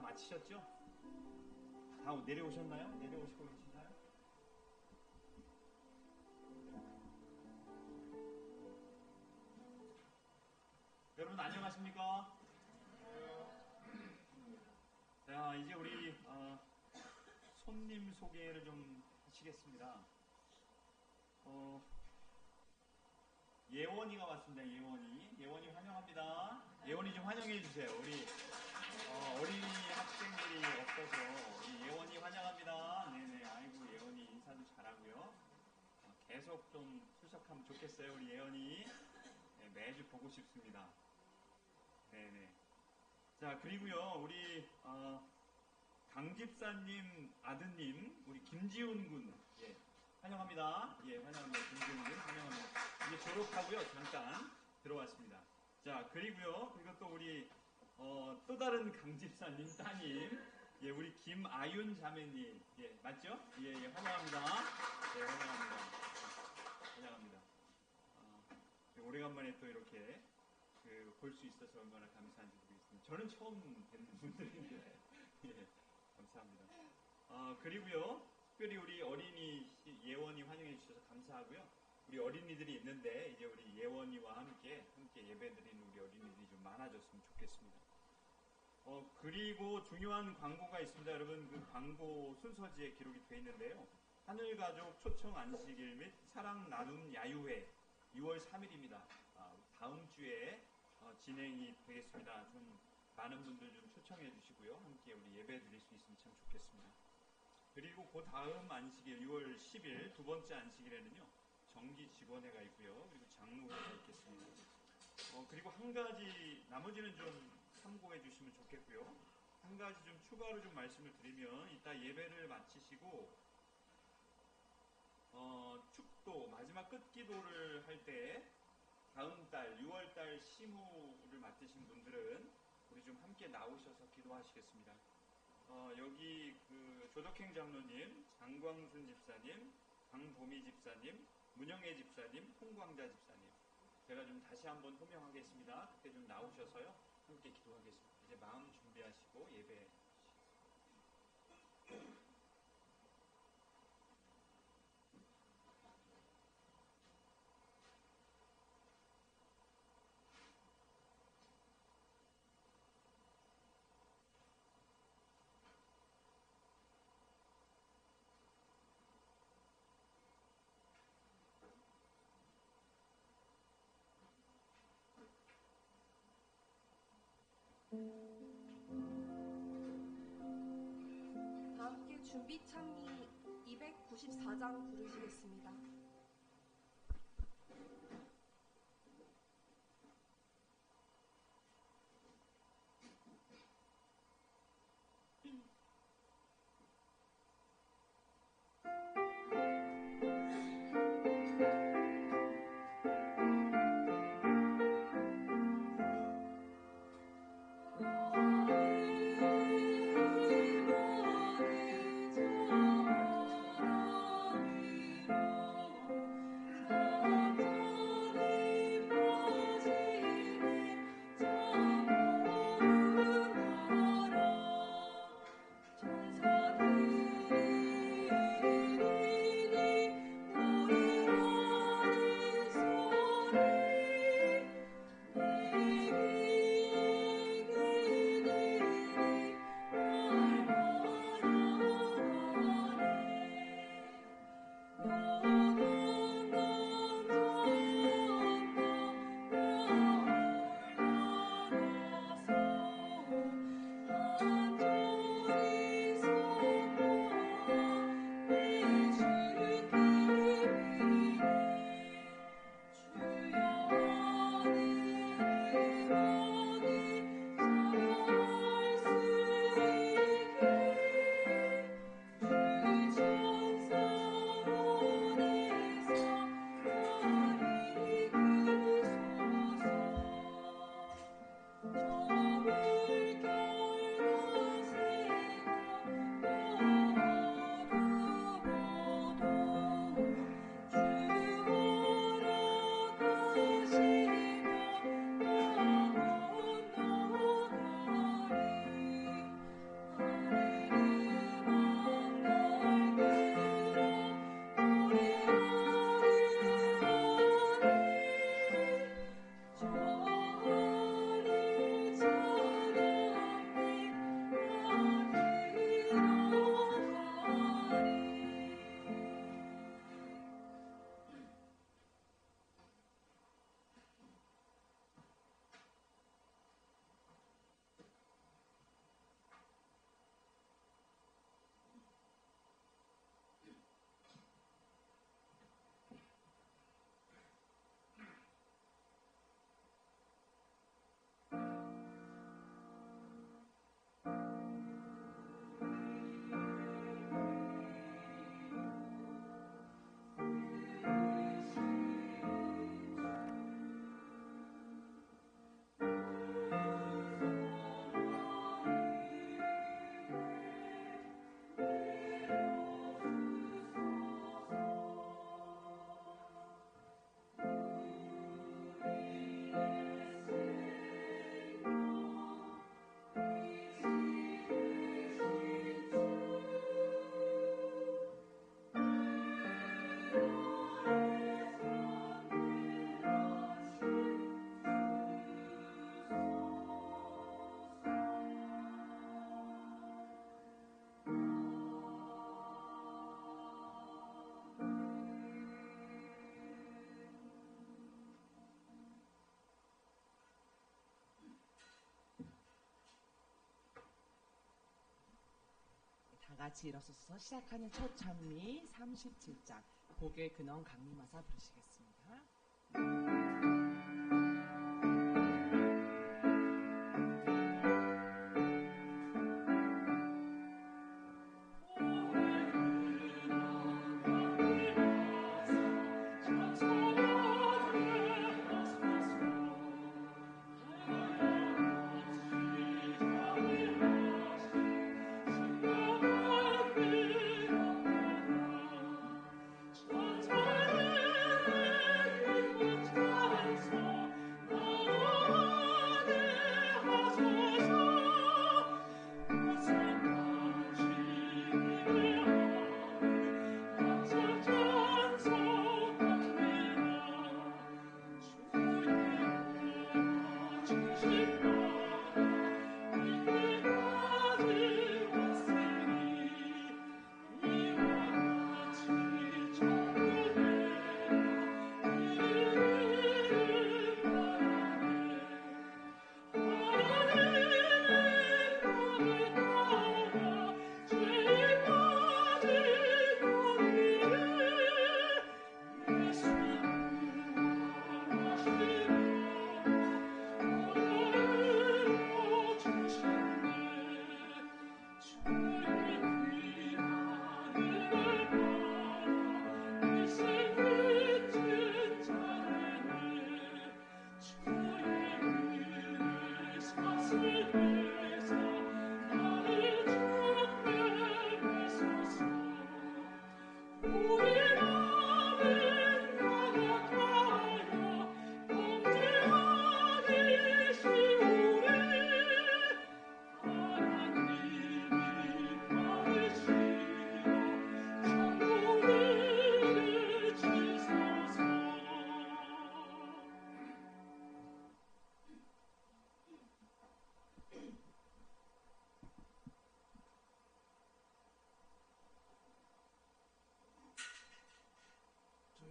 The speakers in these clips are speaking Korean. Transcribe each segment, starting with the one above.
마치셨죠? 다 내려오셨나요? 내려오시고 계시나요? 여러분 안녕하십니까? 자, 이제 우리 손님 소개를 좀 하시겠습니다. 예원이가 왔습니다. 예원이 환영합니다. 예원이 좀 환영해 주세요. 우리 어린이 학생들이 없어서 우리 예원이 환영합니다. 네네. 아이고 예원이 인사도 잘하고요. 계속 좀 출석하면 좋겠어요. 우리 예원이. 네, 매주 보고 싶습니다. 네네. 자, 그리고요 우리 강 집사님 아드님 우리 김지훈 군, 예, 환영합니다. 예, 환영합니다. 김지훈 군 환영합니다. 이제 졸업하고요 잠깐 들어왔습니다. 자, 그리고 또 우리 또 다른 강 집사님 따님, 예, 우리 김아윤 자매님, 예, 맞죠? 예, 예, 환영합니다. 예, 환영합니다. 환영합니다. 오래간만에 또 이렇게 볼 수 있어서 얼마나 감사한지 모르겠습니다. 저는 처음 뵙는 분들인데 예, 감사합니다. 그리고요 특별히 우리 어린이 예원이 환영해 주셔서 감사하고요. 우리 어린이들이 있는데 이제 우리 예원이와 함께 예배드리는 우리 어린이들이 좀 많아졌으면 좋겠습니다. 그리고 중요한 광고가 있습니다. 여러분 그 광고 순서지에 기록이 되어 있는데요. 하늘가족 초청 안식일 및 사랑 나눔 야유회 6월 3일입니다. 다음 주에 진행이 되겠습니다. 좀 많은 분들 좀 초청해 주시고요. 함께 우리 예배 드릴 수 있으면 참 좋겠습니다. 그리고 그 다음 안식일 6월 10일 두 번째 안식일에는요. 정기 직원회가 있고요. 그리고 장로회가 있겠습니다. 그리고 한 가지 나머지는 좀 참고해 주시면 좋겠고요. 한 가지 좀 추가로 좀 말씀을 드리면 이따 예배를 마치시고 축도 마지막 끝기도를 할 때 다음 달 6월달 시무를 맡으신 분들은 우리 좀 함께 나오셔서 기도하시겠습니다. 여기 그 조덕행 장로님, 장광순 집사님, 강보미 집사님, 문영애 집사님, 홍광자 집사님, 제가 좀 다시 한번 호명하겠습니다. 그때 좀 나오셔서요 함께 기도하겠습니다. 이제 마음 준비하시고 예배. 다 함께 준비 창기 294장 부르시겠습니다. 같이 일어서서 시작하는 초찬미 37장 고개 근원 강림하사 부르시겠습니다.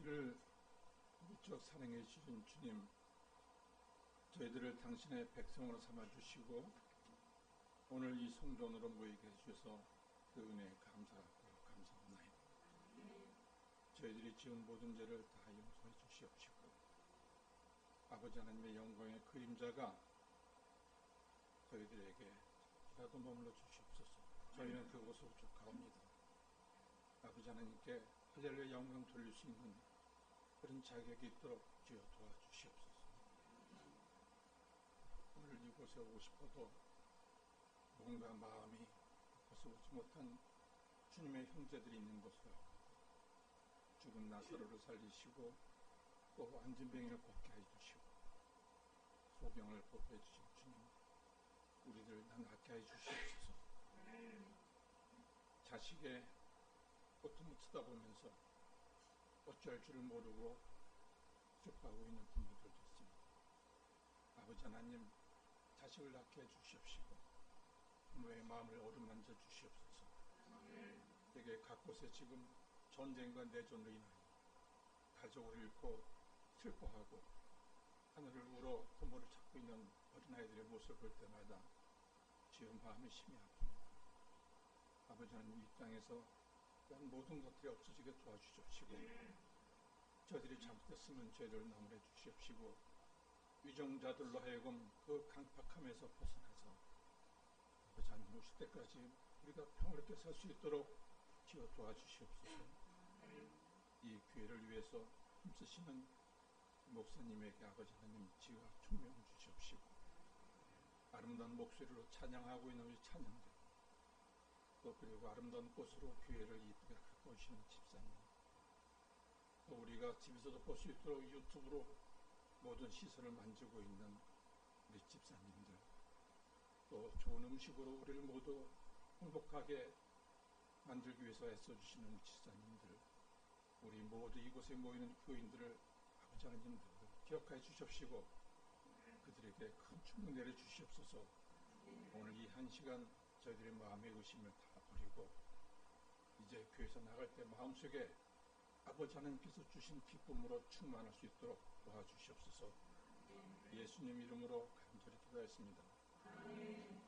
저희를 무척 사랑해 주신 주님, 저희들을 당신의 백성으로 삼아 주시고 오늘 이 성전으로 모이게 해주셔서 그 은혜에 감사하고 감사합니다. 저희들이 지은 모든 죄를 다 용서해 주시옵시고 아버지 하나님의 영광의 그림자가 저희들에게라도 머물러 주시옵소서. 저희는 그곳으로 쫓아옵니다. 아버지 하나님께 할렐루야 영광 돌릴 수 있는 그런 자격이 있도록 주여 도와주시옵소서. 오늘 이곳에 오고 싶어도 뭔가 마음이 곳에 오지 못한 주님의 형제들이 있는 곳으로 죽은 나사로를 살리시고 또 안진뱅이를 걷게 해주시고 소병을 걷게 해주신 주님, 우리들 낫게 해주시옵소서. 자식의 고통을 쳐다보면서 어찌할 줄을 모르고 죽어가고 있는 부모들도 있습니다. 아버지 하나님, 자식을 낳게 해주시옵시고 부모의 마음을 어루만져 주시옵소서. 되게 각 곳에 지금 전쟁과 내전으로 인하여 가족을 잃고 슬퍼하고 하늘을 울어 부모를 찾고 있는 어린아이들의 모습을 볼 때마다 주여 마음이 심히 아픕니다. 아버지 하나님, 이 땅에서 그런 모든 것들이 없어지게 도와주시옵시고 저희들이 잘못했으면 저희들을 나무래 주시옵시고 위정자들로 하여금 그 강팍함에서 벗어나서 아버지 하나님 오실 때까지 우리가 평화롭게 살 수 있도록 주여 도와주시옵소서. 이 교회를 위해서 힘쓰시는 목사님에게 아버지 하나님 지혜와 총명을 주시옵시고 아름다운 목소리로 찬양하고 있는 우리 찬양들, 또 그리고 아름다운 꽃으로 교회를 이쁘게 갖고 오시는 집사님, 또 우리가 집에서도 볼 수 있도록 유튜브로 모든 시선을 만지고 있는 우리 집사님들, 또 좋은 음식으로 우리를 모두 행복하게 만들기 위해서 애써주시는 집사님들, 우리 모두 이곳에 모이는 교인들을 아버지 하나님 기억하여 주십시고 그들에게 큰 축복 내려주시옵소서. 오늘 이 한 시간 저희들의 마음의 의심을 다 버리고 이제 교회에서 나갈 때 마음속에 아버지 하나님께서 주신 기쁨으로 충만할 수 있도록 도와주시옵소서. 예수님 이름으로 간절히 기도하였습니다. 아멘.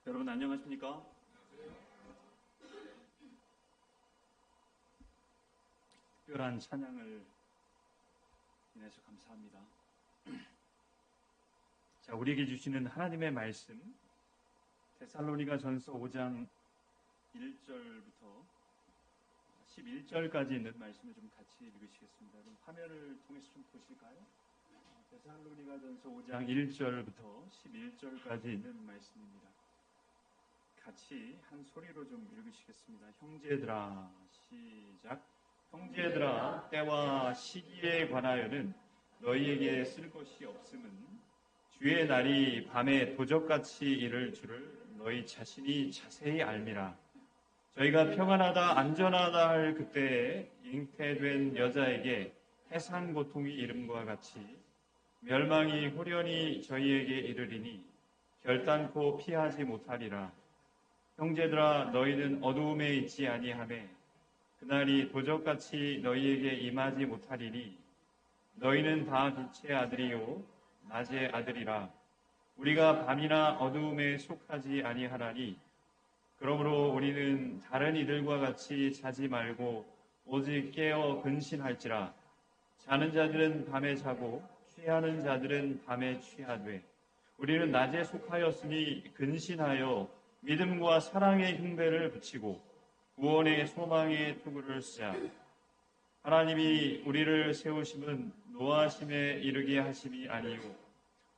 여러분 안녕하십니까? 특별한 찬양을 인해서 감사합니다. 자, 우리에게 주시는 하나님의 말씀 데살로니가 전서 5장 1절부터 11절까지 있는 말씀을 좀 같이 읽으시겠습니다. 그럼 화면을 통해서 좀 보실까요? 데살로니가 전서 5장 1절부터 11절까지 있는 말씀입니다. 같이 한 소리로 좀 읽으시겠습니다. 형제들아, 시작. 형제들아, 때와 시기에 관하여는 너희에게 쓸 것이 없음은 주의 날이 밤에 도적같이 이를 줄을 너희 자신이 자세히 알미라. 저희가 평안하다 안전하다 할 그때에 잉태된 여자에게 해산 고통이 이름과 같이 멸망이 홀연히 저희에게 이르리니 결단코 피하지 못하리라. 형제들아, 너희는 어두움에 있지 아니하매 그날이 도적같이 너희에게 임하지 못하리니 너희는 다 빛의 아들이요 낮의 아들이라. 우리가 밤이나 어두움에 속하지 아니하나니 그러므로 우리는 다른 이들과 같이 자지 말고 오직 깨어 근신할지라. 자는 자들은 밤에 자고 취하는 자들은 밤에 취하되 우리는 낮에 속하였으니 근신하여 믿음과 사랑의 흉배를 붙이고 구원의 소망의 투구를 쓰자. 하나님이 우리를 세우심은 노하심에 이르게 하심이 아니요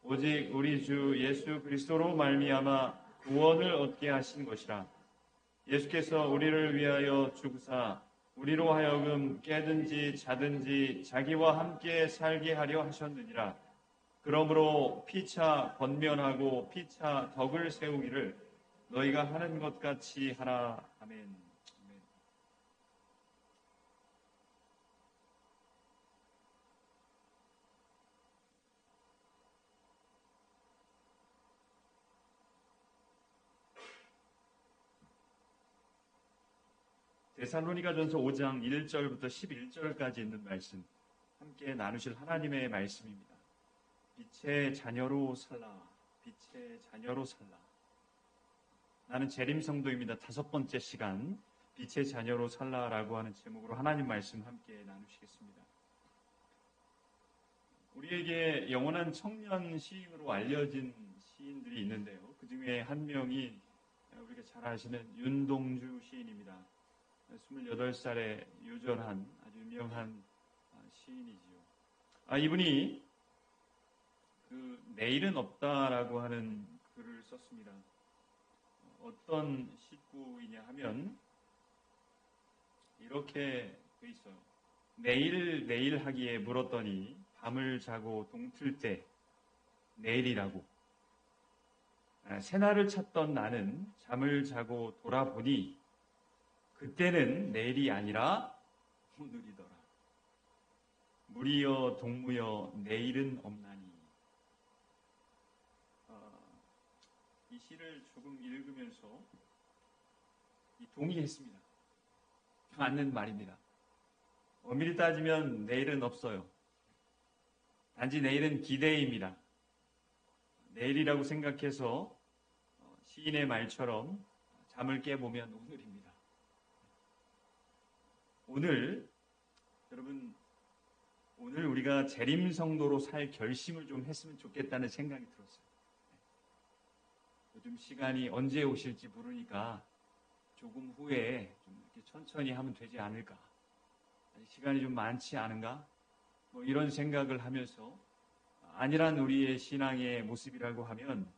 오직 우리 주 예수 그리스도로 말미암아 구원을 얻게 하신 것이라. 예수께서 우리를 위하여 죽으사 우리로 하여금 깨든지 자든지 자기와 함께 살게 하려 하셨느니라. 그러므로 피차 권면하고 피차 덕을 세우기를 너희가 하는 것 같이 하라. 아멘. 데살로니가전서 5장 1절부터 11절까지 있는 말씀 함께 나누실 하나님의 말씀입니다. 빛의 자녀로 살라. 빛의 자녀로 살라. 나는 재림성도입니다. 5번째 시간 빛의 자녀로 살라라고 하는 제목으로 하나님 말씀 함께 나누시겠습니다. 우리에게 영원한 청년 시인으로 알려진 시인들이 있는데요. 그 중에 한 명이 우리가 잘 아시는 윤동주 시인입니다. 28살에 유전한 아주 유명한 시인이지요. 이분이 그 내일은 없다라고 하는 글을 썼습니다. 어떤 시구이냐 하면 이렇게 돼 있어요. 내일 하기에 물었더니 밤을 자고 동틀 때 내일이라고. 새날을 찾던 나는 잠을 자고 돌아보니 그때는 내일이 아니라 오늘이더라. 물이여 동무여 내일은 없나니. 이 시를 조금 읽으면서 동의했습니다. 맞는 말입니다. 엄밀히 따지면 내일은 없어요. 단지 내일은 기대입니다. 내일이라고 생각해서 시인의 말처럼 잠을 깨보면 오늘입니다. 여러분, 오늘 우리가 재림성도로 살 결심을 좀 했으면 좋겠다는 생각이 들었어요. 요즘 시간이 언제 오실지 모르니까 조금 후에 좀 이렇게 천천히 하면 되지 않을까. 아직 시간이 좀 많지 않은가? 이런 생각을 하면서 안일한 우리의 신앙의 모습이라고 하면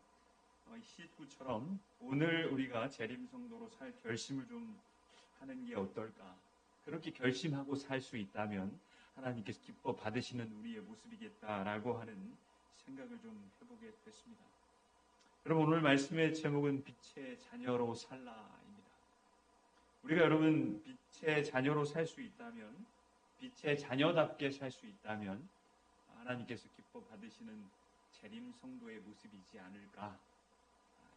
시구처럼 오늘 우리가 재림성도로 살 결심을 좀 하는 게 어떨까? 그렇게 결심하고 살 수 있다면 하나님께서 기뻐 받으시는 우리의 모습이겠다라고 하는 생각을 좀 해보게 됐습니다. 여러분, 오늘 말씀의 제목은 빛의 자녀로 살라입니다. 우리가 여러분 빛의 자녀로 살 수 있다면, 빛의 자녀답게 살 수 있다면 하나님께서 기뻐 받으시는 재림 성도의 모습이지 않을까,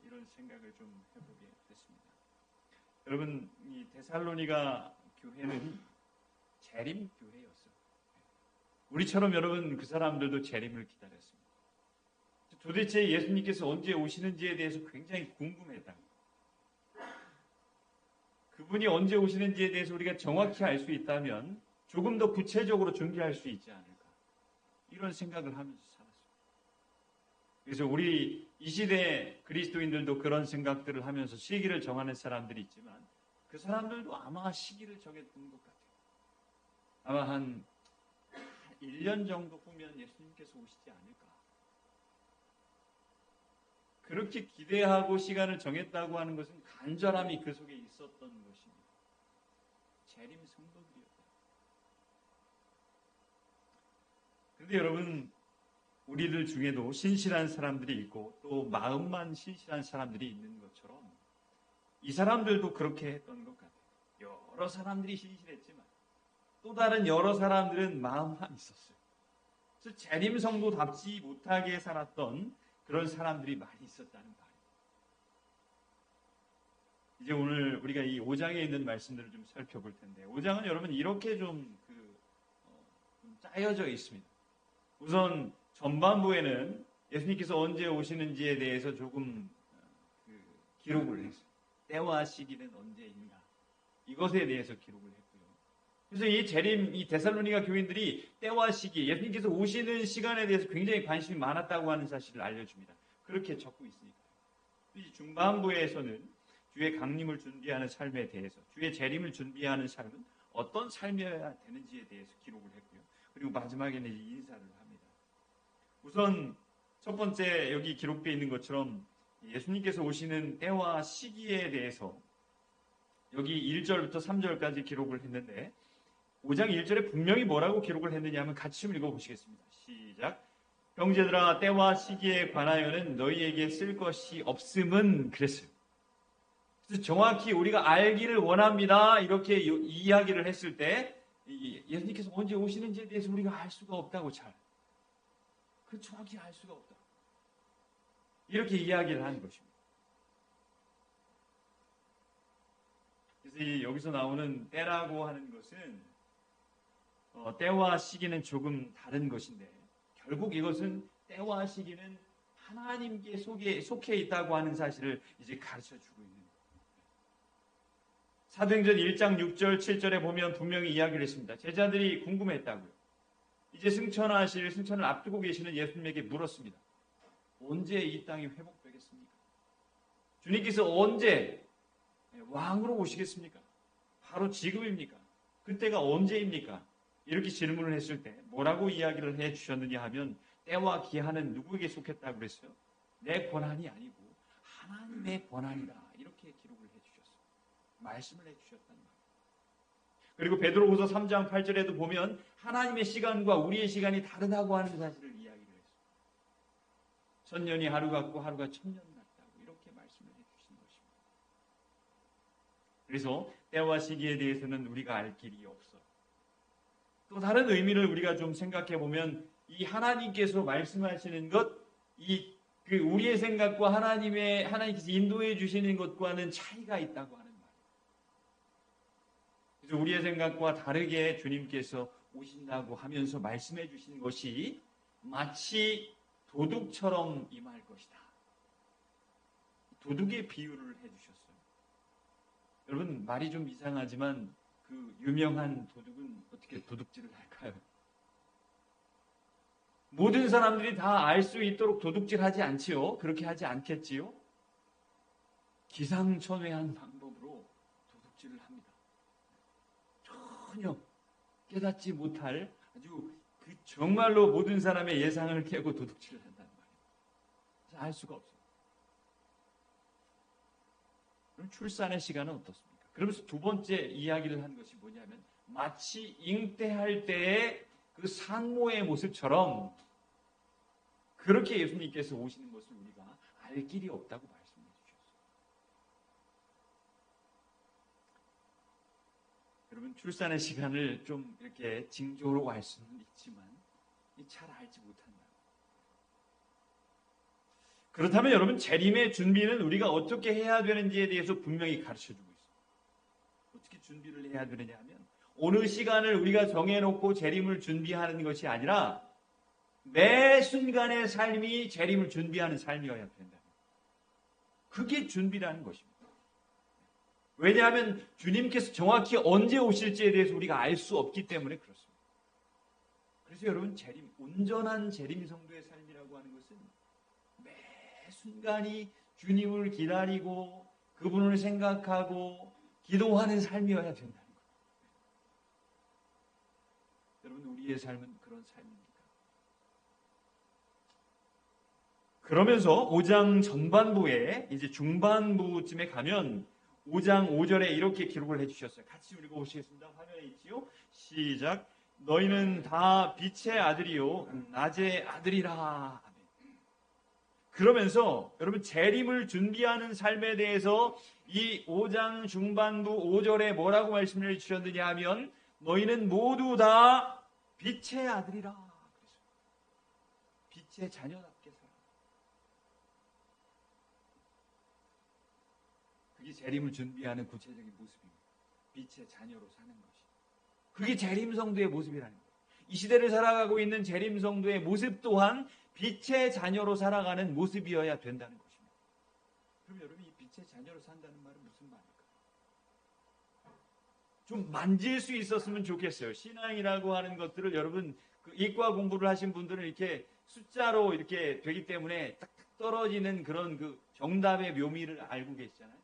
이런 생각을 좀 해보게 됐습니다. 여러분, 이 데살로니가 교회는 재림 교회였어요. 우리처럼 여러분 그 사람들도 재림을 기다렸습니다. 도대체 예수님께서 언제 오시는지에 대해서 굉장히 궁금했다. 그분이 언제 오시는지에 대해서 우리가 정확히 알 수 있다면 조금 더 구체적으로 준비할 수 있지 않을까. 이런 생각을 하면서 살았어요. 그래서 우리 이 시대 그리스도인들도 그런 생각들을 하면서 시기를 정하는 사람들이 있지만 그 사람들도 아마 시기를 정했던 것 같아요. 아마 한 1년 정도 후면 예수님께서 오시지 않을까. 그렇게 기대하고 시간을 정했다고 하는 것은 간절함이 그 속에 있었던 것입니다. 재림 성도들이었다. 그런데 여러분, 우리들 중에도 신실한 사람들이 있고 또 마음만 신실한 사람들이 있는 것처럼 이 사람들도 그렇게 했던 것 같아요. 여러 사람들이 신실했지만 또 다른 여러 사람들은 마음만 있었어요. 그래서 재림 성도답지 못하게 살았던 그런 사람들이 많이 있었다는 말이에요. 이제 오늘 우리가 이 5장에 있는 말씀들을 좀 살펴볼 텐데 5장은 여러분 이렇게 좀 짜여져 있습니다. 우선 전반부에는 예수님께서 언제 오시는지에 대해서 조금 기록을 했어요. 때와 시기는 언제인가 이것에 대해서 기록을 했고요. 그래서 이 재림, 이 데살로니가 교인들이 때와 시기, 예수님께서 오시는 시간에 대해서 굉장히 관심이 많았다고 하는 사실을 알려줍니다. 그렇게 적고 있으니까요. 이 중반부에서는 주의 강림을 준비하는 삶에 대해서, 주의 재림을 준비하는 삶은 어떤 삶이어야 되는지에 대해서 기록을 했고요. 그리고 마지막에는 인사를 합니다. 우선 첫 번째 여기 기록되어 있는 것처럼 예수님께서 오시는 때와 시기에 대해서 여기 1절부터 3절까지 기록을 했는데 5장 1절에 분명히 뭐라고 기록을 했느냐 하면 같이 좀 읽어보시겠습니다. 시작. 형제들아 때와 시기에 관하여는 너희에게 쓸 것이 없음은 그랬어요. 그래서 정확히 우리가 알기를 원합니다. 이렇게 이야기를 했을 때 예수님께서 언제 오시는지에 대해서 우리가 알 수가 없다고 그 정확히 알 수가 없다. 이렇게 이야기를 하는 것입니다. 그래서 여기서 나오는 때라고 하는 것은 때와 시기는 조금 다른 것인데 결국 이것은 때와 시기는 하나님께 속해 있다고 하는 사실을 이제 가르쳐주고 있는 거예요. 사도행전 1장 6절 7절에 보면 분명히 이야기를 했습니다. 제자들이 궁금했다고요. 이제 승천을 앞두고 계시는 예수님에게 물었습니다. 언제 이 땅이 회복되겠습니까? 주님께서 언제 왕으로 오시겠습니까? 바로 지금입니까? 그때가 언제입니까? 이렇게 질문을 했을 때 뭐라고 이야기를 해주셨느냐 하면 때와 기한은 누구에게 속했다고 그랬어요? 내 권한이 아니고 하나님의 권한이다. 이렇게 기록을 해주셨어요. 말씀을 해주셨단 말이에요. 그리고 베드로후서 3장 8절에도 보면 하나님의 시간과 우리의 시간이 다르다고 하는 사실을 이야기를 했어요. 천년이 하루 같고 하루가 천년 같다고 이렇게 말씀을 해주신 것입니다. 그래서 때와 시기에 대해서는 우리가 알 길이 없어. 또 다른 의미를 우리가 좀 생각해 보면 이 하나님께서 말씀하시는 것, 우리의 생각과 하나님께서 인도해 주시는 것과는 차이가 있다고 하는 말이에요. 그래서 우리의 생각과 다르게 주님께서 오신다고 하면서 말씀해 주신 것이 마치 도둑처럼 임할 것이다. 도둑의 비유를 해주셨어요. 여러분 말이 좀 이상하지만 그 유명한 도둑은 어떻게 도둑질을 할까요? 모든 사람들이 다 알 수 있도록 도둑질하지 않지요. 그렇게 하지 않겠지요. 기상천외한 방법으로 도둑질을 합니다. 전혀 깨닫지 못할 아주 정말로 모든 사람의 예상을 깨고 도둑질을 한다는 말이에요. 그래서 알 수가 없어요. 그럼 출산의 시간은 어떻습니까? 그러면서 두 번째 이야기를 한 것이 뭐냐면 마치 잉태할 때의 그 산모의 모습처럼 그렇게 예수님께서 오시는 것을 우리가 알 길이 없다고 말씀해 주셨어요. 여러분 출산의 시간을 좀 이렇게 징조로 알 수는 있지만 잘 알지 못한다. 그렇다면 여러분 재림의 준비는 우리가 어떻게 해야 되는지에 대해서 분명히 가르쳐주고 있습니다. 어떻게 준비를 해야 되느냐 하면 어느 시간을 우리가 정해놓고 재림을 준비하는 것이 아니라 매 순간의 삶이 재림을 준비하는 삶이어야 된다. 그게 준비라는 것입니다. 왜냐하면 주님께서 정확히 언제 오실지에 대해서 우리가 알 수 없기 때문에 그렇습니다. 그래서 여러분, 온전한 재림 성도의 삶이라고 하는 것은 매 순간이 주님을 기다리고 그분을 생각하고 기도하는 삶이어야 된다는 거예요. 여러분, 우리의 삶은 그런 삶입니까? 그러면서 5장 전반부에 이제 중반부쯤에 가면 5장 5절에 이렇게 기록을 해주셨어요. 같이 읽어보시겠습니다. 화면에 있지요? 시작. 너희는 다 빛의 아들이요 낮의 아들이라. 그러면서 여러분, 재림을 준비하는 삶에 대해서 이 5장 중반부 5절에 뭐라고 말씀을 주셨느냐 하면 너희는 모두 다 빛의 아들이라. 그래서 빛의 자녀답게 살아. 그게 재림을 준비하는 구체적인 모습입니다. 빛의 자녀로 사는 것이. 그게 재림 성도의 모습이라는 거예요. 이 시대를 살아가고 있는 재림 성도의 모습 또한 빛의 자녀로 살아가는 모습이어야 된다는 것입니다. 그럼 여러분, 이 빛의 자녀로 산다는 말은 무슨 말일까요? 좀 만질 수 있었으면 좋겠어요. 신앙이라고 하는 것들을 여러분, 그 이과 공부를 하신 분들은 이렇게 숫자로 이렇게 되기 때문에 딱딱 떨어지는 그런 그 정답의 묘미를 알고 계시잖아요.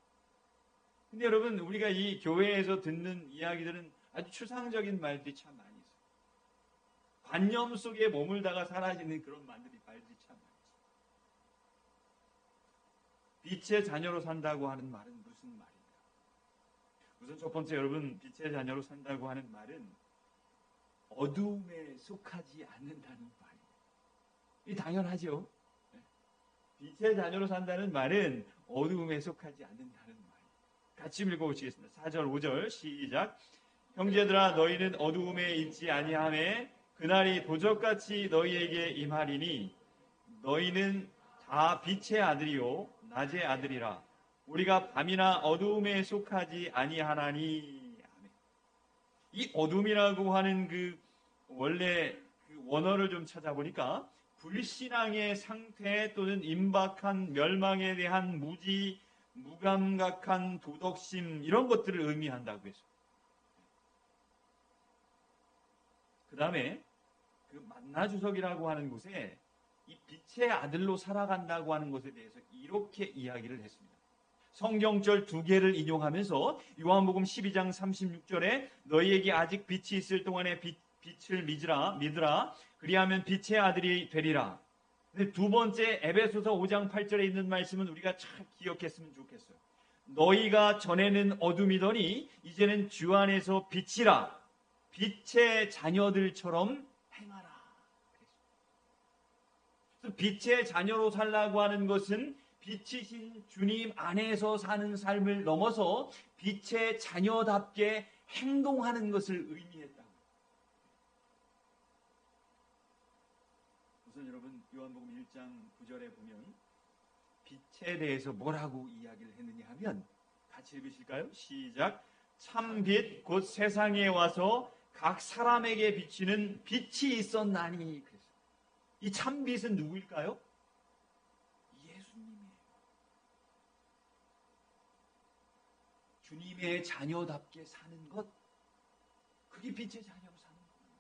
근데 여러분, 우리가 이 교회에서 듣는 이야기들은 아주 추상적인 말들이 참 많이 있어요. 관념 속에 머물다가 사라지는 그런 말들이 참 많이 있어요. 빛의 자녀로 산다고 하는 말은 무슨 말인가? 우선 첫 번째, 여러분, 빛의 자녀로 산다고 하는 말은 어두움에 속하지 않는다는 말이에요. 이 당연하죠. 빛의 자녀로 산다는 말은 어두움에 속하지 않는다는 말이에요. 같이 읽어보시겠습니다. 4절 5절 시작. 형제들아, 너희는 어두움에 있지 아니하매 그날이 도적같이 너희에게 임하리니 너희는 다 빛의 아들이요 낮의 아들이라. 우리가 밤이나 어두움에 속하지 아니하나니. 이 어둠이라고 하는 그 원래 그 원어를 좀 찾아보니까 불신앙의 상태 또는 임박한 멸망에 대한 무감각한 도덕심, 이런 것들을 의미한다고 했어요. 그 다음에 그 만나주석이라고 하는 곳에 이 빛의 아들로 살아간다고 하는 것에 대해서 이렇게 이야기를 했습니다. 성경절 두 개를 인용하면서 요한복음 12장 36절에 너희에게 아직 빛이 있을 동안에 빛을 믿으라. 그리하면 빛의 아들이 되리라. 두 번째 에베소서 5장 8절에 있는 말씀은 우리가 잘 기억했으면 좋겠어요. 너희가 전에는 어둠이더니 이제는 주 안에서 빛이라. 빛의 자녀들처럼 행하라. 빛의 자녀로 살라고 하는 것은 빛이신 주님 안에서 사는 삶을 넘어서 빛의 자녀답게 행동하는 것을 의미했다. 우선 여러분, 요한복음 1장 9절에 보면 빛에 대해서 뭐라고 이야기를 했느냐 하면 같이 읽으실까요? 시작. 참빛 곧 세상에 와서 각 사람에게 비치는 빛이 있었나니. 그래서 이 참빛은 누구일까요? 예수님이에요. 주님의 자녀답게 사는 것, 그게 빛의 자녀로 사는 거예요.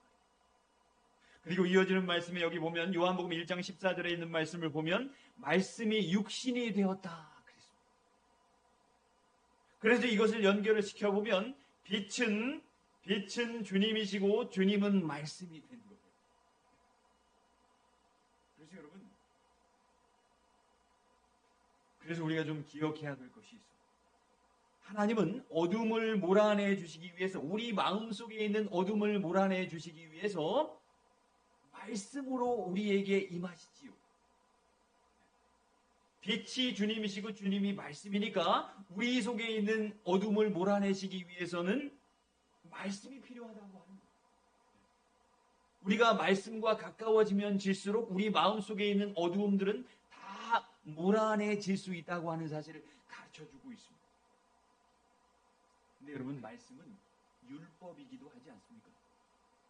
그리고 이어지는 말씀에 여기 보면 요한복음 1장 14절에 있는 말씀을 보면 말씀이 육신이 되었다. 그래서 이것을 연결을 시켜보면 빛은 주님이시고 주님은 말씀이 된 거예요. 그래서 여러분, 그래서 우리가 좀 기억해야 될 것이 있어요. 하나님은 어둠을 몰아내 주시기 위해서, 우리 마음속에 있는 어둠을 몰아내 주시기 위해서 말씀으로 우리에게 임하시지요. 빛이 주님이시고 주님이 말씀이니까 우리 속에 있는 어둠을 몰아내시기 위해서는 말씀이 필요하다고 하는 거예요. 우리가 말씀과 가까워지면 질수록 우리 마음속에 있는 어두움들은 다 몰아내질 수 있다고 하는 사실을 가르쳐주고 있습니다. 근데 여러분, 말씀은 율법이기도 하지 않습니까?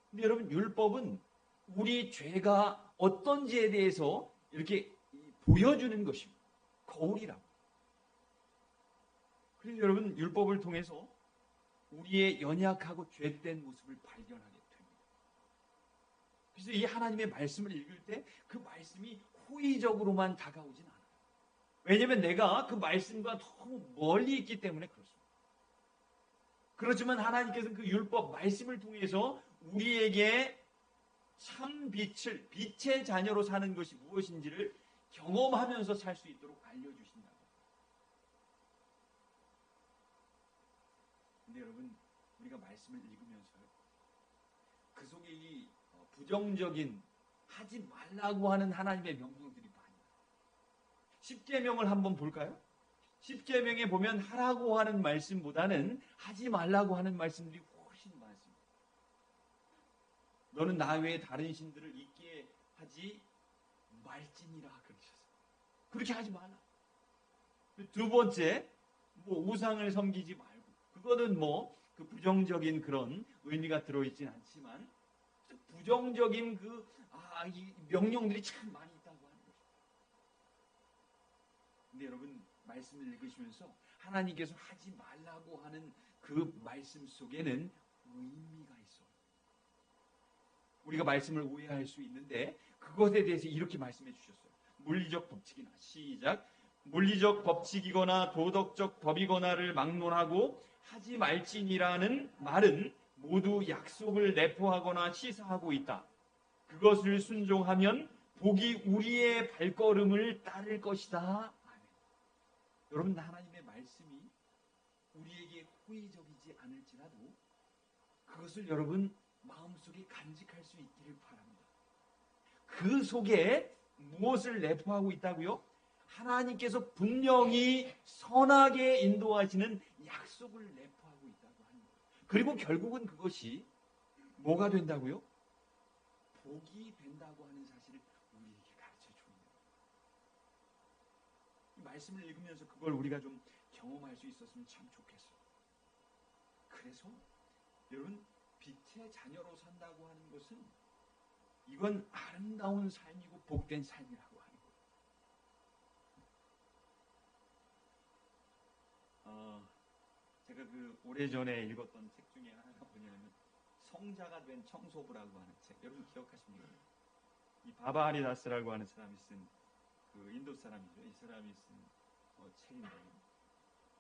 근데 여러분, 율법은 우리 죄가 어떤지에 대해서 이렇게 보여주는 것입니다. 거울이라고. 그래서 여러분 율법을 통해서 우리의 연약하고 죄된 모습을 발견하게 됩니다. 그래서 이 하나님의 말씀을 읽을 때 그 말씀이 호의적으로만 다가오진 않아요. 왜냐하면 내가 그 말씀과 너무 멀리 있기 때문에 그렇습니다. 그렇지만 하나님께서는 그 율법 말씀을 통해서 우리에게 참 빛의 자녀로 사는 것이 무엇인지를 경험하면서 살 수 있도록 알려주신다고. 근데 여러분, 우리가 말씀을 읽으면서요, 그 속에 이 부정적인 하지 말라고 하는 하나님의 명령들이 많아요. 십계명을 한번 볼까요? 십계명에 보면 하라고 하는 말씀보다는 하지 말라고 하는 말씀들이 훨씬 많습니다. 너는 나 외에 다른 신들을 있게 하지 말지니라 그러셨어요. 그렇게 하지 말라. 두 번째, 우상을 섬기지 말고. 그거는 그 부정적인 그런 의미가 들어있진 않지만 부정적인 이 명령들이 참 많이 있다고 하는 거죠. 근데 여러분 말씀을 읽으시면서 하나님께서 하지 말라고 하는 그 말씀 속에는 의미가 있어요. 우리가 말씀을 오해할 수 있는데 그것에 대해서 이렇게 말씀해 주셨어요. 물리적 법칙이나 시작. 물리적 법칙이거나 도덕적 법이거나를 막론하고 하지 말지니라는 말은 모두 약속을 내포하거나 시사하고 있다. 그것을 순종하면 복이 우리의 발걸음을 따를 것이다. 아멘. 여러분, 하나님의 말씀이 우리에게 호의적이지 않을지라도 그것을 여러분 마음속에 간직할 수 있기를 바랍니다. 그 속에 무엇을 내포하고 있다고요? 하나님께서 분명히 선하게 인도하시는 약속을 내포하고 있다고 하는 거예요. 그리고 결국은 그것이 뭐가 된다고요? 복이 된다고 하는 사실을 우리에게 가르쳐 줍니다. 이 말씀을 읽으면서 그걸 우리가 좀 경험할 수 있었으면 참 좋겠어요. 그래서 여러분 빛의 자녀로 산다고 하는 것은 이건 아름다운 삶이고 복된 삶이라고 하는 거예요. 제가 오래전에 읽었던 책 중에 하나가 뭐냐면 성자가 된 청소부라고 하는 책. 여러분 기억하십니까? 이 바바하리다스라고 하는 사람이 쓴 인도 사람이죠. 이 사람이 쓴 책인데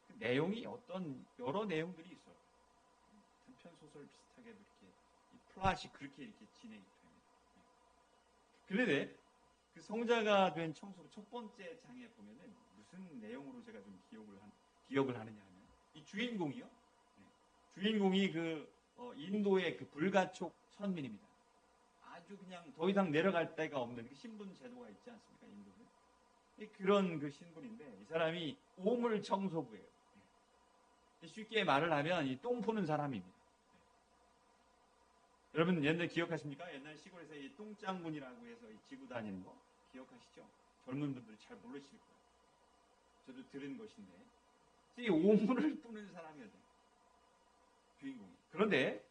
그 내용이 여러 내용들이 있어요. 단편 소설 비슷하게도 이렇게 플롯이 그렇게 진행이 됩니다. 그런데 그 성자가 된 청소부 첫 번째 장에 보면은 무슨 내용으로 제가 좀 기억을 하느냐 하면 이 주인공이요. 주인공이 인도의 불가촉 선민입니다. 아주 그냥 더 이상 내려갈 데가 없는 신분 제도가 있지 않습니까? 인도는. 그런 신분인데 이 사람이 오물 청소부예요. 쉽게 말을 하면 이 똥 푸는 사람입니다. 여러분 옛날 기억하십니까? 옛날 시골에서 이 똥장군이라고 해서 지고 다니는 거 기억하시죠? 젊은 분들 잘 모르실 거예요. 저도 들은 것인데 이 오물을 뿌는 사람이었어요. 주인공이. 그런데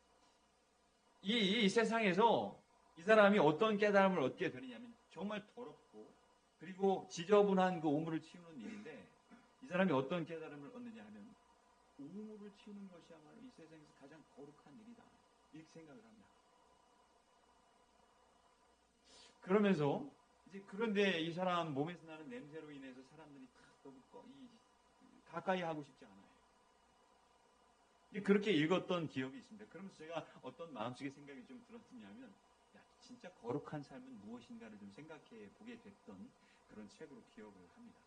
이 세상에서 이 사람이 어떤 깨달음을 얻게 되느냐면 정말 더럽고 그리고 지저분한 그 오물을 치우는 일인데 이 사람이 어떤 깨달음을 얻느냐 하면 오물을 치우는 것이야말로 이 세상에서 가장 거룩한 일이다. 이렇게 생각을 합니다. 그러면서 그런데 이 사람 몸에서 나는 냄새로 인해서 사람들이 가까이 하고 싶지 않아요. 그렇게 읽었던 기억이 있습니다. 그러면서 제가 어떤 마음속에 생각이 좀 들었냐면 진짜 거룩한 삶은 무엇인가를 좀 생각해 보게 됐던 그런 책으로 기억을 합니다.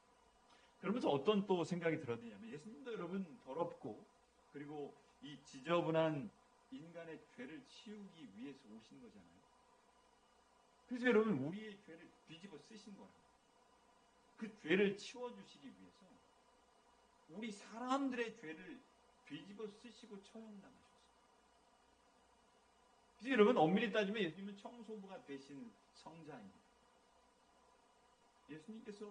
그러면서 어떤 또 생각이 들었느냐면 예수님도 여러분 더럽고 그리고 이 지저분한 인간의 죄를 치우기 위해서 오신 거잖아요. 그래서 여러분 우리의 죄를 뒤집어 쓰신 거예요. 그 죄를 치워주시기 위해서 우리 사람들의 죄를 뒤집어 쓰시고 처형당하셨어요. 그래서 여러분 엄밀히 따지면 예수님은 청소부가 되신 성자입니다. 예수님께서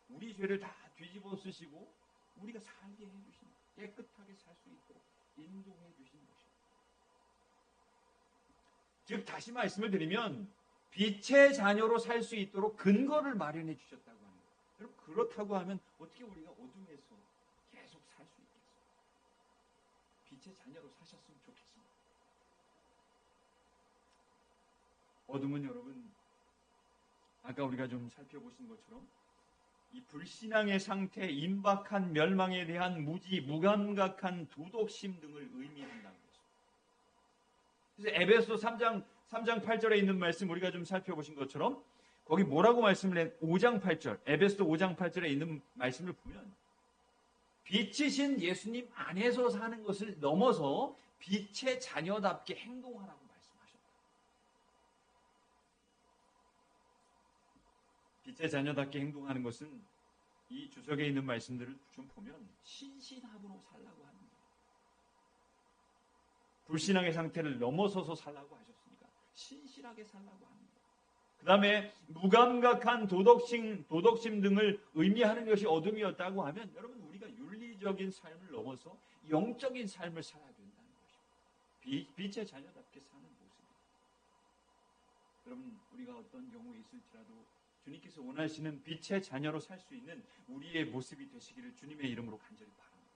우리 죄를 다 뒤집어 쓰시고 우리가 살게 해주신 깨끗하게 살 수 있도록 인도해 주신 것입니다. 즉 다시 말씀을 드리면 빛의 자녀로 살 수 있도록 근거를 마련해 주셨다고 하는 거예요. 여러분 그렇다고 하면 어떻게 우리가 어둠에서 계속 살 수 있겠어요? 빛의 자녀로 사셨으면 좋겠습니다. 어둠은 여러분, 아까 우리가 좀 살펴보신 것처럼 이 불신앙의 상태, 임박한 멸망에 대한 무감각한 도덕심 등을 의미한다는 거죠. 그래서 에베소 3장 8절에 있는 말씀 우리가 좀 살펴보신 것처럼 거기 뭐라고 말씀을 해? 5장 8절, 에베소 5장 8절에 있는 말씀을 보면 빛이신 예수님 안에서 사는 것을 넘어서 빛의 자녀답게 행동하라고 말씀하셨다. 빛의 자녀답게 행동하는 것은 이 주석에 있는 말씀들을 좀 보면 신실함으로 살라고 하는 거예요. 불신앙의 상태를 넘어서서 살라고 하셨으니까 신실하게 살라고 하는 거예요. 그 다음에 무감각한 도덕심 등을 의미하는 것이 어둠이었다고 하면 여러분 우리가 윤리적인 삶을 넘어서 영적인 삶을 살아야 된다는 것입니다. 빛의 자녀답게 사는 모습입니다. 여러분 우리가 어떤 경우에 있을지라도 주님께서 원하시는 빛의 자녀로 살 수 있는 우리의 모습이 되시기를 주님의 이름으로 간절히 바랍니다.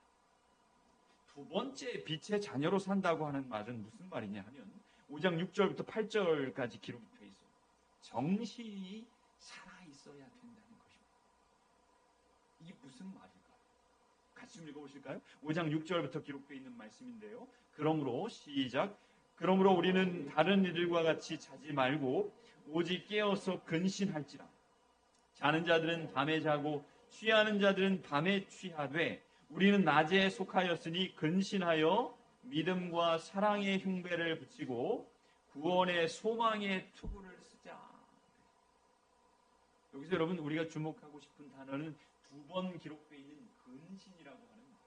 두 번째 빛의 자녀로 산다고 하는 말은 무슨 말이냐 하면 5장 6절부터 8절까지 기록이 되어 있어요. 정신이 살아있어야 된다는 것입니다. 이게 무슨 말일까요? 같이 좀 읽어보실까요? 5장 6절부터 기록되어 있는 말씀인데요. 그러므로 우리는 다른 이들과 같이 자지 말고 오직 깨어서 근신할지라. 자는 자들은 밤에 자고 취하는 자들은 밤에 취하되 우리는 낮에 속하였으니 근신하여 믿음과 사랑의 흉배를 붙이고 구원의 소망의 투구를 쓰자. 여기서 여러분 우리가 주목하고 싶은 단어는 두 번 기록되어 있는 근신이라고 하는 말.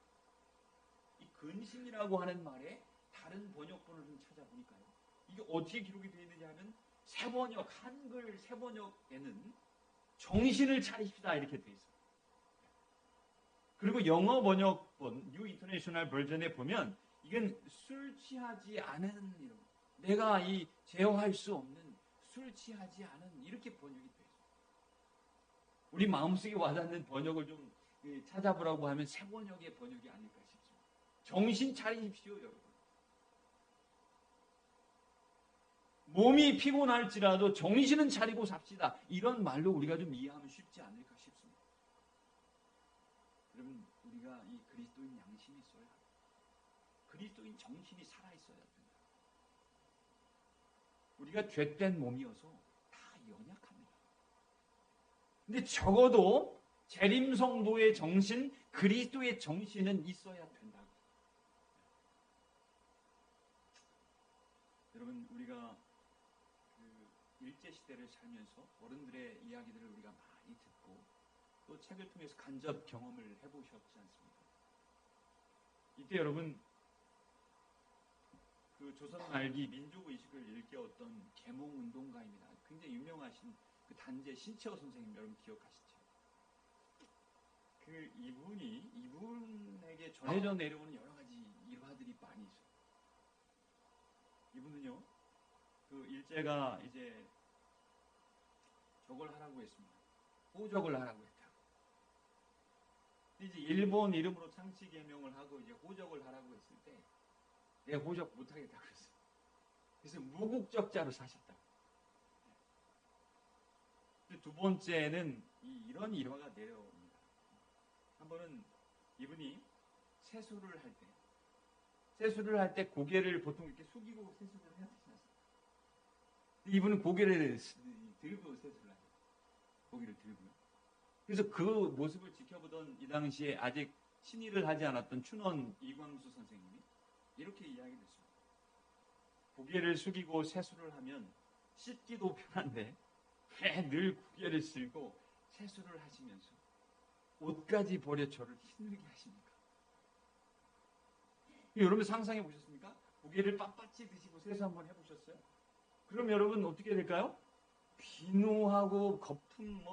이 근신이라고 하는 말에 다른 번역본을 좀 찾아보니까요. 이게 어떻게 기록이 되어 있는지 하면 새번역, 한글 새번역에는 정신을 차리십시다 이렇게 되어 있어요. 그리고 영어 번역본 뉴 인터내셔널 버전에 보면 이건 술 취하지 않은 이름, 내가 이 제어할 수 없는 술 취하지 않은 이렇게 번역이 되어 있어요. 우리 마음속에 와닿는 번역을 좀 찾아보라고 하면 새번역의 번역이 아닐까 싶습니다. 정신 차리십시오 여러분. 몸이 피곤할지라도 정신은 차리고 삽시다. 이런 말로 우리가 좀 이해하면 쉽지 않을까 싶습니다. 여러분, 우리가 이 그리스도인 양심이 있어야 합니다. 그리스도인 정신이 살아있어야 된다. 우리가 죄된 몸이어서 다 연약합니다. 근데 적어도 재림성도의 정신, 그리스도의 정신은 있어야 된다고. 여러분, 우리가 일제시대를 살면서 어른들의 이야기들을 우리가 많이 듣고 또 책을 통해서 간접 경험을 해보셨지 않습니까? 이때 여러분 그 조선 말기 민족의식을 일깨웠던 계몽운동가입니다. 굉장히 유명하신 그 단재 신채호 선생님 여러분 기억하시죠? 그 이분에게 전해져 내려오는 여러 가지 일화들이 많이 있어요. 이분은요 그 일제가 이제 저걸 하라고 했습니다. 호적을 하라고 했다. 이제 일본 이름으로 창씨 개명을 하고 이제 호적을 하라고 했을 때 내가 호적 못하겠다 그랬어. 그래서 무국적자로 사셨다. 두 번째는 이런 일화가 내려옵니다. 한 번은 이분이 세수를 할 때 고개를 보통 이렇게 숙이고 세수를 해야 되지 않습니까? 이분은 고개를 들고 세수를 하죠. 고개를 들고요. 그래서 그 모습을 지켜보던 이 당시에 아직 친일을 하지 않았던 춘원 이광수 선생님이 이렇게 이야기했습니다. 고개를 숙이고 세수를 하면 씻기도 편한데 왜 늘 고개를 쓸고 세수를 하시면서 옷까지 버려 저를 힘들게 하십니까? 여러분 상상해 보셨습니까? 고개를 빳빳이 드시고 세수 한번 해보셨어요? 그럼 여러분 어떻게 될까요? 비누하고 거품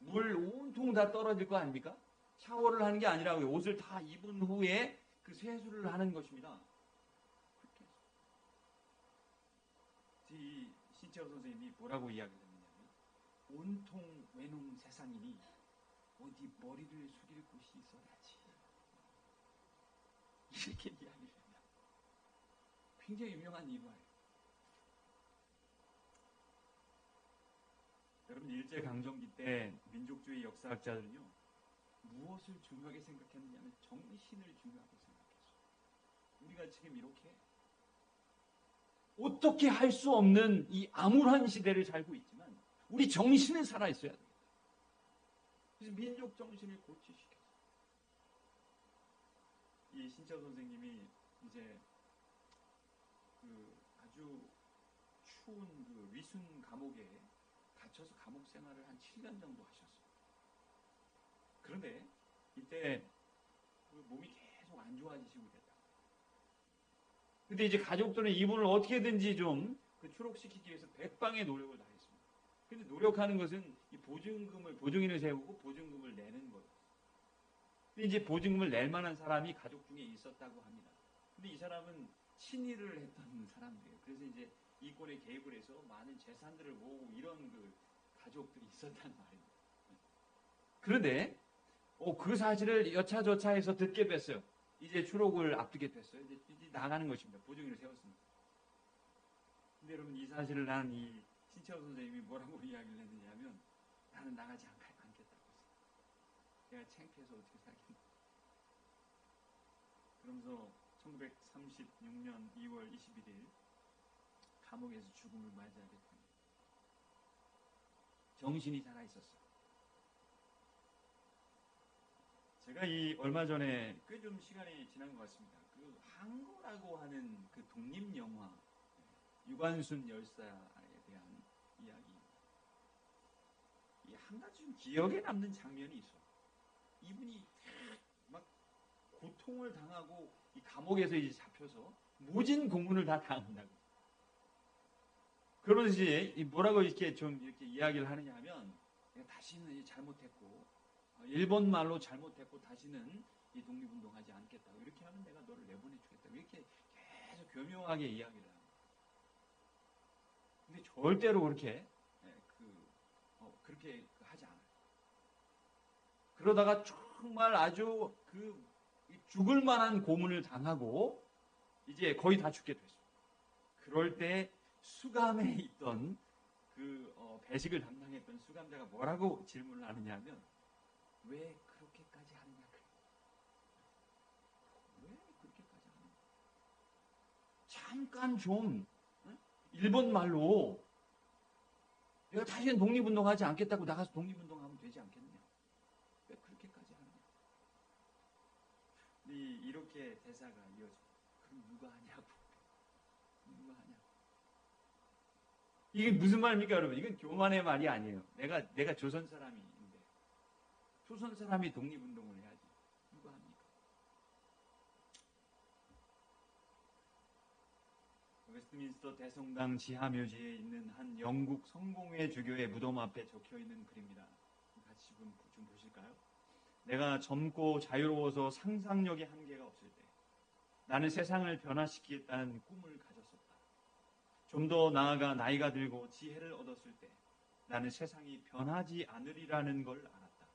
물 온통 다 떨어질 거 아닙니까? 샤워를 하는 게 아니라고요. 옷을 다 입은 후에 그 세수를 하는 것입니다. 이 신채호 선생님이 뭐라고 이야기했느냐면 온통 외놈 세상이니 어디 머리를 숙일 곳이 있어야지. 이렇게 이야기를 합니다. 굉장히 유명한 일화예요. 여러분, 일제강점기 때 민족주의 역사학자들은요, 무엇을 중요하게 생각했느냐면 정신을 중요하게 생각했어요. 우리가 지금 이렇게 어떻게 할 수 없는 이 암울한 시대를 살고 있지만 우리 정신은 살아있어야 돼요. 그래서 민족 정신을 고취시켰어요. 이 신철 선생님이 이제 그 아주 추운 그 위순 감옥에 갇혀서 감옥 생활을 한 7년 정도 하셨어요. 그런데 이때 그 몸이 계속 안 좋아지시고 됐다. 근데 이제 가족들은 이분을 어떻게든지 좀 그 추록시키기 위해서 백방의 노력을 다했습니다. 근데 노력하는 것은 이 보증인을 세우고 보증금을 내는 거예요. 근데 이제 보증금을 낼 만한 사람이 가족 중에 있었다고 합니다. 근데 이 사람은 친일을 했던 사람들이에요. 그래서 이제 이권에 개입을 해서 많은 재산들을 모으고 이런 그 가족들이 있었단 말입니다. 그런데 그 사실을 여차저차해서 듣게 됐어요. 이제 추록을 앞두게 됐어요. 이제 나가는 것입니다. 보증인을 세웠습니다. 근데 여러분, 이 사실을 나는 이 신채호 선생님이 뭐라고 이야기를 했느냐 하면, 나는 나가지 않겠다고 했어요. 내가 창피해서 어떻게 살겠나. 그러면서 1936년 2월 21일 감옥에서 죽음을 맞이하게 됩니다. 정신이 살아있었어요. 제가 이 얼마 전에 꽤 좀 시간이 지난 것 같습니다. 그 항거라고 하는 그 독립 영화 유관순 열사에 대한 이야기입니다. 이 한 가지 좀 기억에 남는 장면이 있어요. 이분이 막 고통을 당하고 이 감옥에서 이제 잡혀서 모진 고문을 다 당한다고. 그러면서 이제 뭐라고 이렇게 좀 이렇게 이야기를 하느냐 하면, 내가 다시는 잘못했고, 일본 말로 잘못했고 다시는 이 독립운동하지 않겠다고. 이렇게 하면 내가 너를 내보내주겠다고. 이렇게 계속 교묘하게 이야기를 합니다. 근데 절대로 그렇게 그렇게 하지 않아요. 그러다가 정말 아주 죽을 만한 고문을 당하고 이제 거의 다 죽게 됐어요. 그럴 때 수감에 있던 배식을 담당했던 수감자가 뭐라고 질문을 하느냐 하면, 왜 그렇게까지 하느냐. 왜 그렇게까지 하느냐. 잠깐 좀 일본 말로 내가 다시는 독립운동하지 않겠다고 나가서 독립운동하면 되지 않겠느냐. 왜 그렇게까지 하느냐. 이렇게 대사가 이어져요. 그럼 누가 하냐고. 누가 하냐고. 이게 무슨 말입니까, 여러분? 이건 교만의 말이 아니에요. 내가 조선 사람인데 조선 사람이 독립운동을 해야지. 누가 합니까? 웨스트민스터 대성당 지하묘지에 있는 한 영국 성공회 주교의 무덤 앞에 적혀있는 글입니다. 같이 좀 보실까요? 내가 젊고 자유로워서 상상력의 한계가 없을 때 나는 세상을 변화시키겠다는 꿈을 가졌었다. 좀 더 나아가 나이가 들고 지혜를 얻었을 때 나는 세상이 변하지 않으리라는 걸 알았다.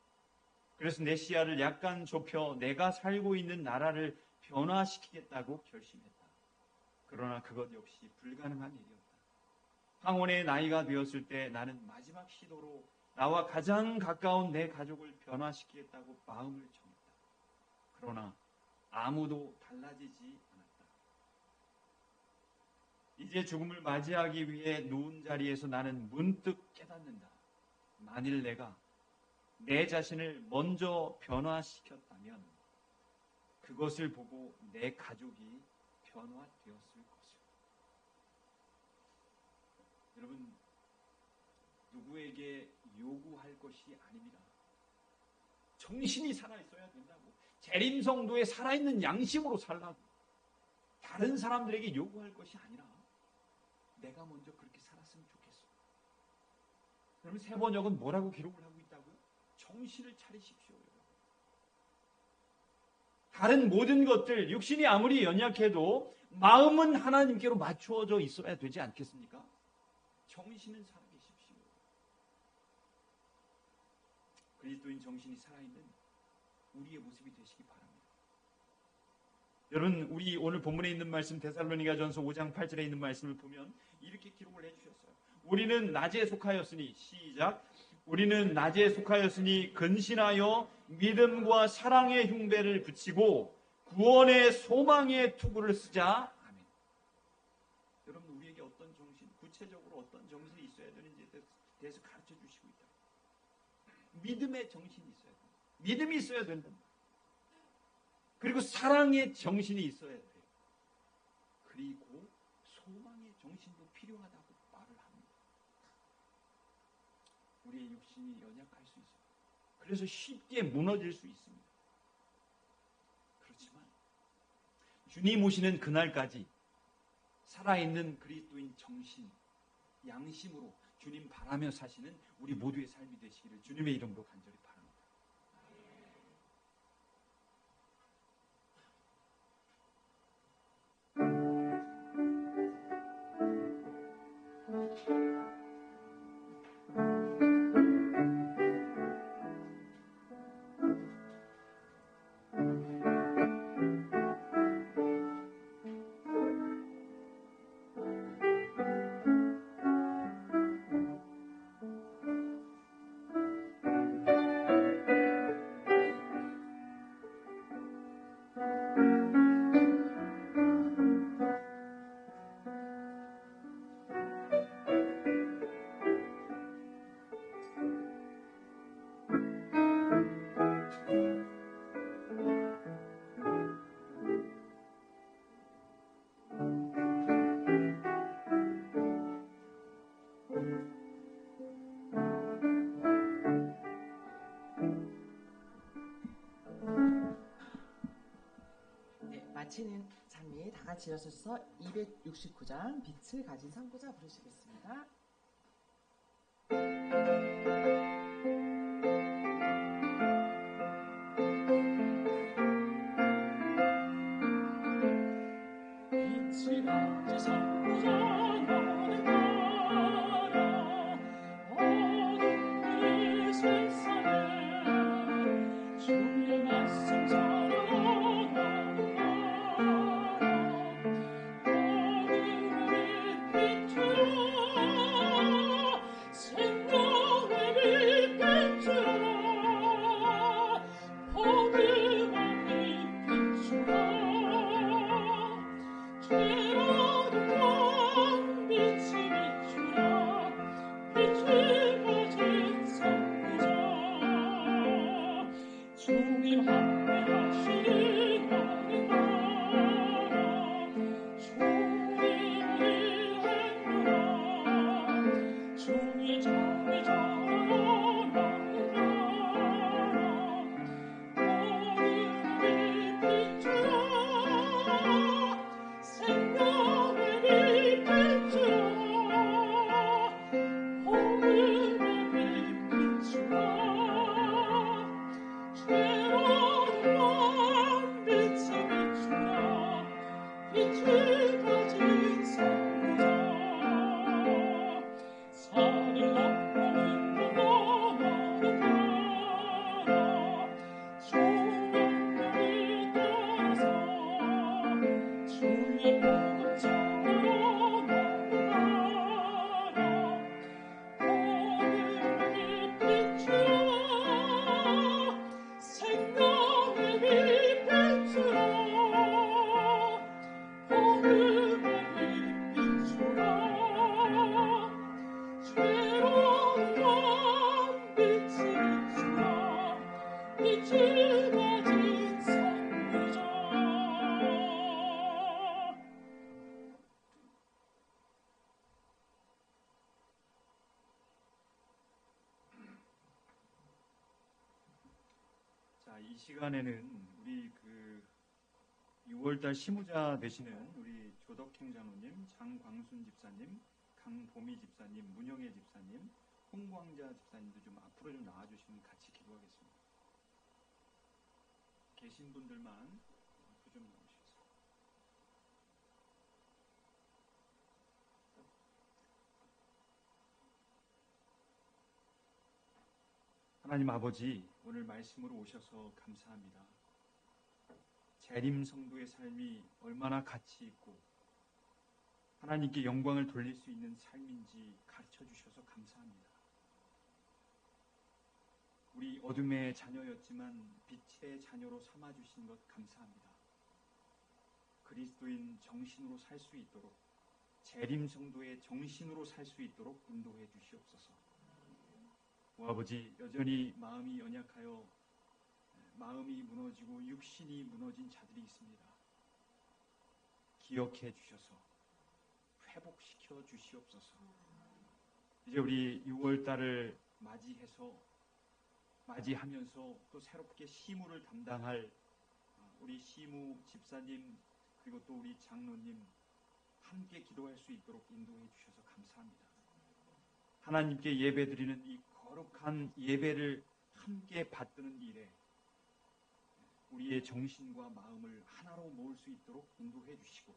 그래서 내 시야를 약간 좁혀 내가 살고 있는 나라를 변화시키겠다고 결심했다. 그러나 그것 역시 불가능한 일이었다. 황혼의 나이가 되었을 때 나는 마지막 시도로 나와 가장 가까운 내 가족을 변화시키겠다고 마음을 정했다. 그러나 아무도 달라지지 않았다. 이제 죽음을 맞이하기 위해 누운 자리에서 나는 문득 깨닫는다. 만일 내가 내 자신을 먼저 변화시켰다면 그것을 보고 내 가족이 변화되었을 것을. 여러분, 누구에게 요구할 것이 아닙니다. 정신이 살아있어야 된다고. 재림성도에 살아있는 양심으로 살라고. 다른 사람들에게 요구할 것이 아니라 내가 먼저 그렇게 살았으면 좋겠어. 여러분, 세번역은 뭐라고 기록을 하고 있다고요? 정신을 차리십시오. 다른 모든 것들, 육신이 아무리 연약해도 마음은 하나님께로 맞추어져 있어야 되지 않겠습니까? 정신은 살아계십시오. 그리스도인 정신이 살아있는 우리의 모습이 되시기 바랍니다. 여러분, 우리 오늘 본문에 있는 말씀 데살로니가전서 5장 8절에 있는 말씀을 보면 이렇게 기록을 해주셨어요. 우리는 낮에 속하였으니, 시작, 우리는 낮에 속하였으니 근신하여 믿음과 사랑의 흉배를 붙이고 구원의 소망의 투구를 쓰자. 아멘. 여러분, 우리에게 어떤 정신, 구체적으로 어떤 정신이 있어야 되는지에 대해서 가르쳐 주시고 있다. 믿음의 정신이 있어야 된다. 믿음이 있어야 된다. 그리고 사랑의 정신이 있어야 돼요. 그리고 소망의 정신도 필요하다고 말을 합니다. 우리의 육신이 연약할 수 있어요. 그래서 쉽게 무너질 수 있습니다. 그렇지만 주님 오시는 그날까지 살아있는 그리스도인 정신, 양심으로 주님 바라며 사시는 우리 모두의 삶이 되시기를 주님의 이름으로 간절히 바랍니다. 네, 마치는 찬미 다 같이 일어서서 269장 빛을 가진 선구자 부르시겠습니다. 빛이 가진 선구자 너는 가라 어둠이 세상에 주의 말씀 전하라 너는 가라 어둠의 빛으로 생명의 빛 비추라 어둠의 빛 비추라 괴로운 맘 빛이 비추라 빛을 가진 선구자 주님 함께하시니 너는 가라 주님을 행하라 주의 정의 전하라 너는 가라 어둠의 비추라 생명의 빛 비추라 어둠의 빛 비추라 괴로운 맘 빛이 비추라 빛을 가진 선구자 산을 넘어는 너는 가라 조명을 따라서 주의 복음 전하러 너는 가라 어둠의 빛 비추라 생명의 빛 비추라 어둠의 빛 비추라 괴로운 맘 빛이 비추라 빛을 가진 선구자 자, 이 시간에는 우리 6월달 시무자 되시는 우리 조덕행 장로님, 장광순 집사님, 강보미 집사님, 문영애 집사님, 홍광자 집사님도 좀 앞으로 좀 나와주시면 같이 기도하겠습니다. 계신 분들만 앞으로 좀 나오시겠습니다. 하나님 아버지, 오늘 말씀으로 오셔서 감사합니다. 재림 성도의 삶이 얼마나 가치 있고 하나님께 영광을 돌릴 수 있는 삶인지 가르쳐 주셔서 감사합니다. 우리 어둠의 자녀였지만 빛의 자녀로 삼아 주신 것 감사합니다. 그리스도인 정신으로 살 수 있도록, 재림 성도의 정신으로 살 수 있도록 인도해 주시옵소서. 오 아버지, 여전히 마음이 연약하여 마음이 무너지고 육신이 무너진 자들이 있습니다. 기억해 주셔서 회복시켜 주시옵소서. 이제 우리 6월 달을 맞이하면서 또 새롭게 시무를 담당할 우리 시무 집사님 그리고 또 우리 장로님 함께 기도할 수 있도록 인도해 주셔서 감사합니다. 하나님께 예배드리는 이 거룩한 예배를 함께 받드는 일에 우리의 정신과 마음을 하나로 모을 수 있도록 인도해 주시고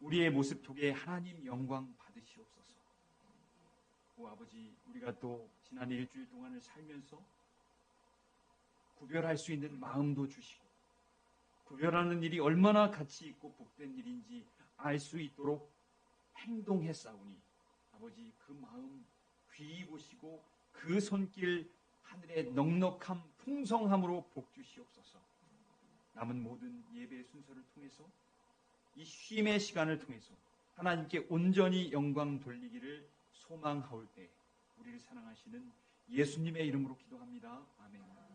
우리의 모습 속에 하나님 영광 받으시옵소서. 오 아버지, 우리가 또 지난 일주일 동안을 살면서 구별할 수 있는 마음도 주시고 구별하는 일이 얼마나 가치 있고 복된 일인지 알 수 있도록 행동했사오니 아버지, 그 마음 귀히 보시고 그 손길 하늘의 넉넉함 풍성함으로 복 주시옵소서. 남은 모든 예배 순서를 통해서 이 쉼의 시간을 통해서 하나님께 온전히 영광 돌리기를 소망하올 때 우리를 사랑하시는 예수님의 이름으로 기도합니다. 아멘.